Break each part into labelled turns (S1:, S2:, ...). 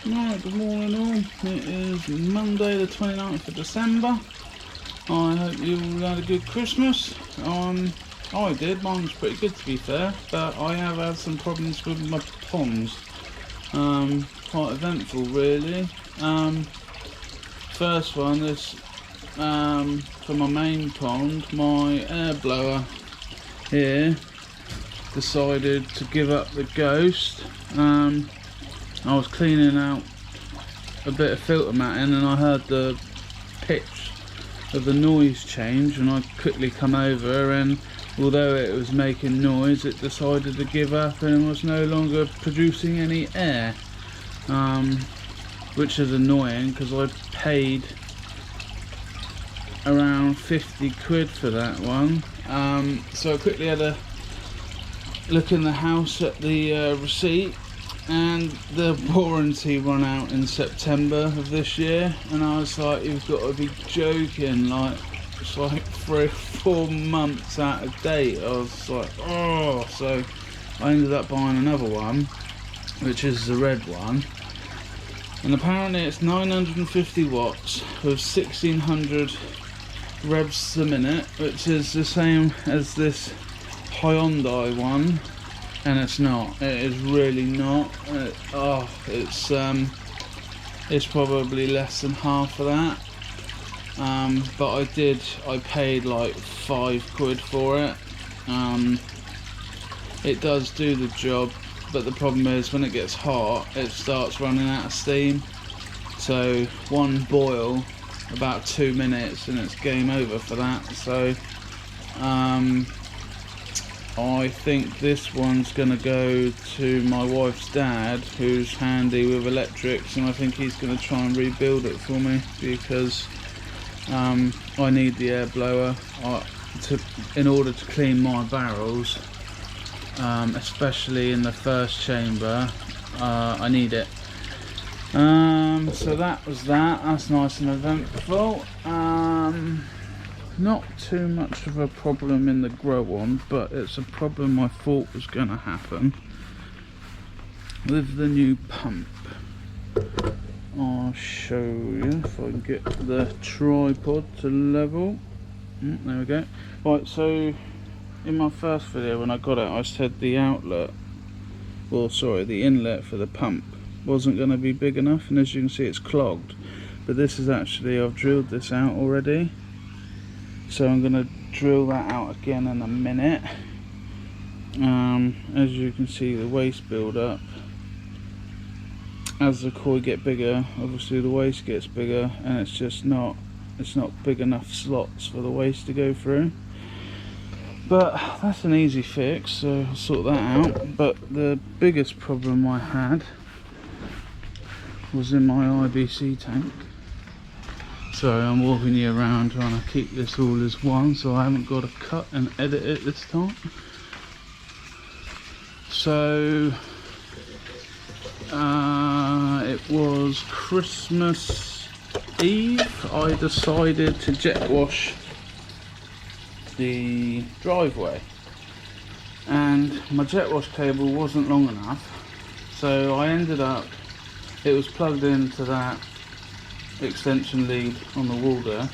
S1: Right, good morning all. It is Monday the 29th of December. I hope you all had a good Christmas. I did, mine was pretty good to be fair, but I have had some problems with my ponds. Quite eventful really. First one is for my main pond, my air blower here decided to give up the ghost. I was cleaning out a bit of filter matting and I heard the pitch of the noise change, and I quickly come over, and although it was making noise, it decided to give up and was no longer producing any air, which is annoying because I paid around 50 quid for that one. So I quickly had a look in the house at the receipt, and the warranty run out in September of this year, and I was like, you've got to be joking, like it's like 3 or 4 months out of date. I was like, oh. So I ended up buying another one, which is the red one, and apparently it's 950 watts with 1600 revs a minute, which is the same as this Hyundai one. And it's not. It is really not. It's probably less than half of that. But I paid like 5 quid for it. It does do the job, but the problem is when it gets hot, it starts running out of steam. So one boil, about 2 minutes, and it's game over for that. So I think this one's gonna go to my wife's dad, who's handy with electrics, and I think he's gonna try and rebuild it for me, because I need the air blower in order to clean my barrels, especially in the first chamber. I need it. So that was that. That's nice and eventful. Not too much of a problem in the grow on, but it's a problem I thought was going to happen with the new pump. I'll show you if I can get the tripod to level. There we go. Right, so in my first video when I got it, I said the outlet, well sorry, the inlet for the pump wasn't going to be big enough, and as you can see it's clogged. But this is actually, I've drilled this out already. So I'm going to drill that out again in a minute. As you can see, the waste build up. As the koi get bigger, obviously the waste gets bigger, and it's not big enough slots for the waste to go through. But that's an easy fix, so I'll sort that out. But the biggest problem I had was in my IBC tank. Sorry, I'm walking you around trying to keep this all as one, so I haven't got to cut and edit it this time. So it was Christmas Eve. I decided to jet wash the driveway, and my jet wash cable wasn't long enough, so I ended up, it was plugged into that extension lead on the wall there,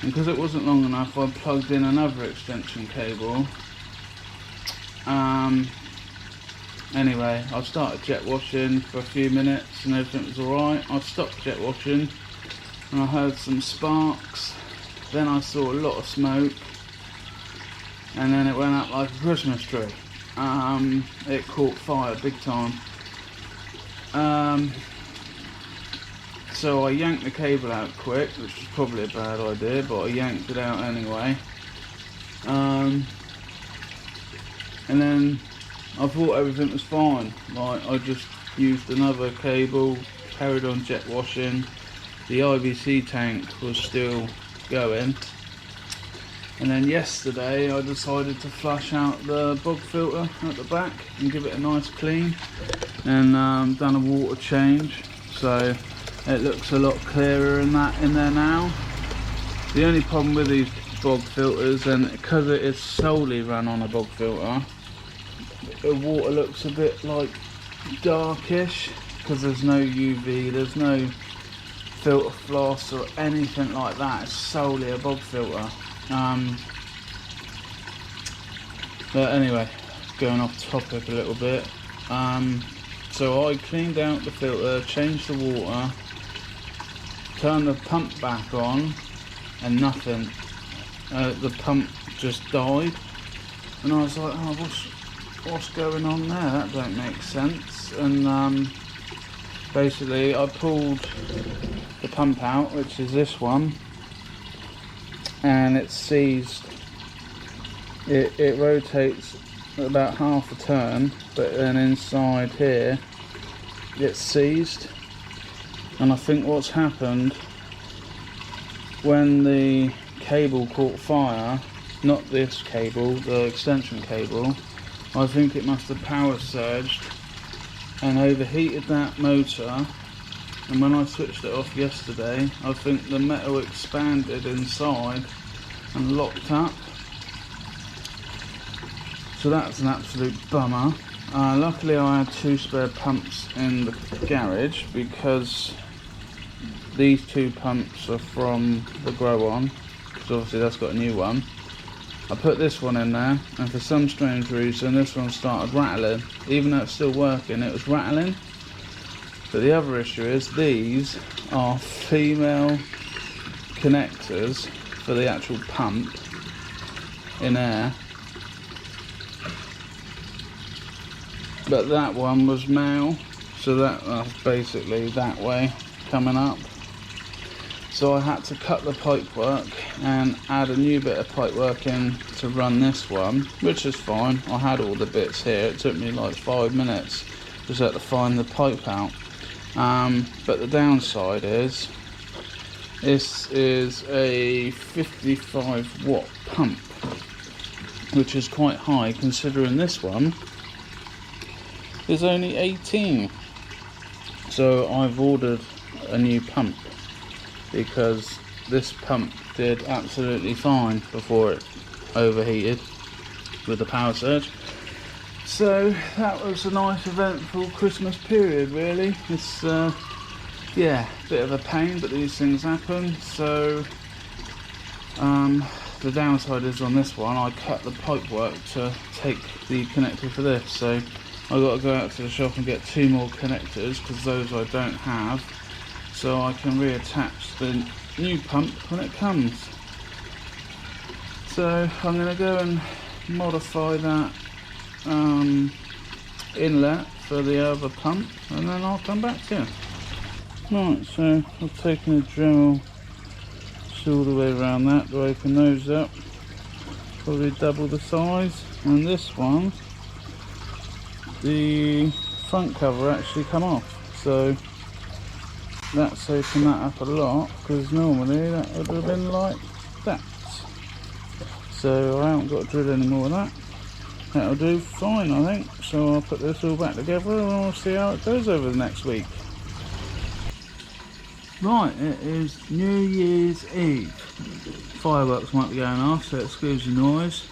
S1: and because it wasn't long enough, I plugged in another extension cable. Anyway, I started jet washing for a few minutes and everything was alright. I stopped jet washing and I heard some sparks, then I saw a lot of smoke, and then it went up like a Christmas tree. It caught fire big time. So I yanked the cable out quick, which was probably a bad idea, but I yanked it out anyway. And then I thought everything was fine. Like, I just used another cable, carried on jet washing. The IBC tank was still going. And then yesterday I decided to flush out the bog filter at the back and give it a nice clean, and done a water change. So it looks a lot clearer in there now. The only problem with these bog filters, and because it is solely run on a bog filter, the water looks a bit like darkish. because there's no UV, there's no filter floss or anything like that. It's solely a bog filter. But anyway, going off topic a little bit. So I cleaned out the filter, changed the water, turned the pump back on, and nothing. The pump just died, and I was like, oh, what's going on there? That don't make sense. And basically I pulled the pump out, which is this one, and it's seized. It rotates about half a turn, but then inside here it's seized. And I think what's happened, when the cable caught fire, not this cable, the extension cable, I think it must have power surged and overheated that motor. And when I switched it off yesterday, I think the metal expanded inside and locked up. So that's an absolute bummer. Luckily I had 2 spare pumps in the garage, because these 2 pumps are from the Grow On, because obviously that's got a new one. I put this one in there, and for some strange reason this one started rattling. Even though it's still working, it was rattling. But the other issue is these are female connectors for the actual pump in air, but that one was male, so that's basically that way coming up. So I had to cut the pipework and add a new bit of pipework in to run this one, which is fine. I had all the bits here. It took me like 5 minutes just had to find the pipe out. But the downside is, this is a 55 watt pump, which is quite high considering this one is only 18. So I've ordered a new pump, because this pump did absolutely fine before it overheated with the power surge. So that was a nice eventful Christmas period, really. It's yeah, a bit of a pain, but these things happen. So the downside is on this one, I cut the pipework to take the connector for this, so I've got to go out to the shop and get 2 more connectors, because those I don't have, so I can reattach the new pump when it comes. So I'm going to go and modify that inlet for the other pump, and then I'll come back to you. Right, so I've taken a Dremel all the way around that to open those up, probably double the size. And this one, the front cover actually come off, so that's opened that up a lot, because normally that would have been like that. So I haven't got to drill any more of that. That'll do fine, I think. So I'll put this all back together and we'll see how it goes over the next week. Right, it is New Year's Eve. Fireworks might be going off, so excuse the noise.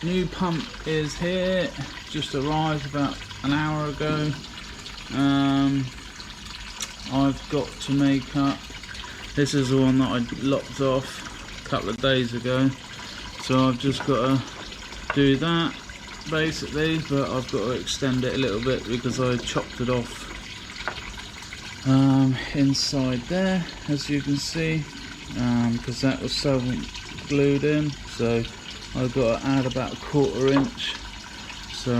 S1: New pump is here, just arrived about an hour ago. I've got to make up, this is the one that I lopped off a couple of days ago, so I've just got to do that basically, but I've got to extend it a little bit because I chopped it off inside there, as you can see, because that was so glued in, so I've got to add about 1/4 inch, so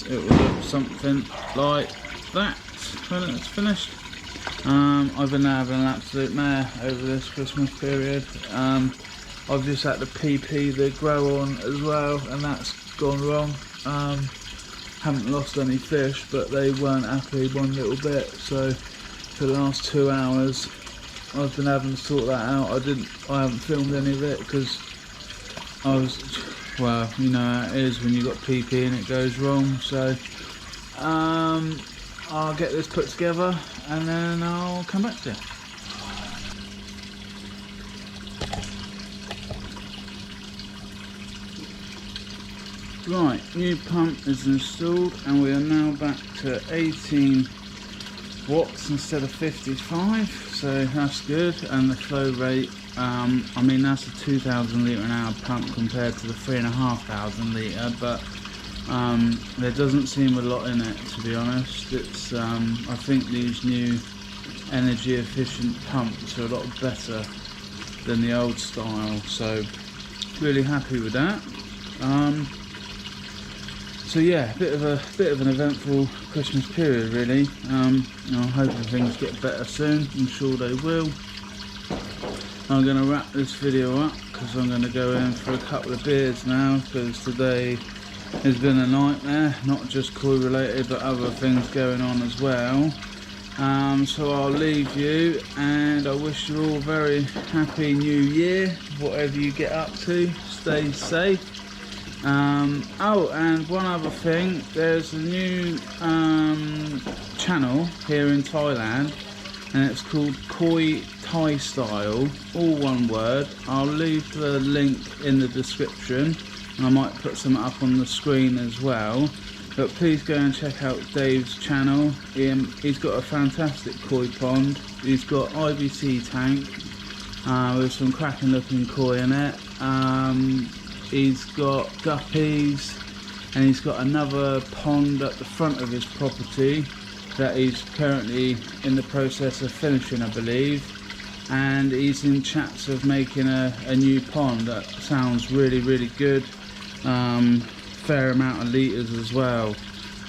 S1: it will look something like that when it's finished. I've been having an absolute mare over this Christmas period. I've just had to PP the Grow On as well, and that's gone wrong. Haven't lost any fish, but they weren't happy one little bit, so for the last 2 hours I've been having to sort that out. I haven't filmed any of it because I was, well, you know how it is when you got PP and it goes wrong. So I'll get this put together and then I'll come back to you. Right, new pump is installed and we are now back to 18 watts instead of 55, so that's good. And the flow rate, I mean that's a 2,000 litre an hour pump compared to the 3,500 litre, but there doesn't seem a lot in it, to be honest. It's I think these new energy efficient pumps are a lot better than the old style, so really happy with that. So yeah, a bit of an eventful Christmas period really. I'm hoping things get better soon. I'm sure they will. I'm going to wrap this video up because I'm going to go in for a couple of beers now, because today has been a nightmare, not just koi related but other things going on as well. So I'll leave you, and I wish you all a very happy new year, whatever you get up to. Stay safe. Oh, and one other thing, there's a new channel here in Thailand, and it's called Koi Thai Style, all one word. I'll leave the link in the description, and I might put some up on the screen as well. But please go and check out Dave's channel. He's got a fantastic koi pond. He's got IBC tank with some cracking looking koi in it. He's got guppies, and he's got another pond at the front of his property that he's currently in the process of finishing, I believe. And he's in chats of making a new pond that sounds really, really good. Fair amount of litres as well.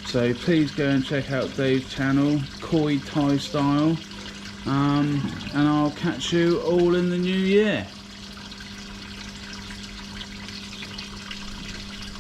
S1: So please go and check out Dave's channel, Koi Thai Style. And I'll catch you all in the new year.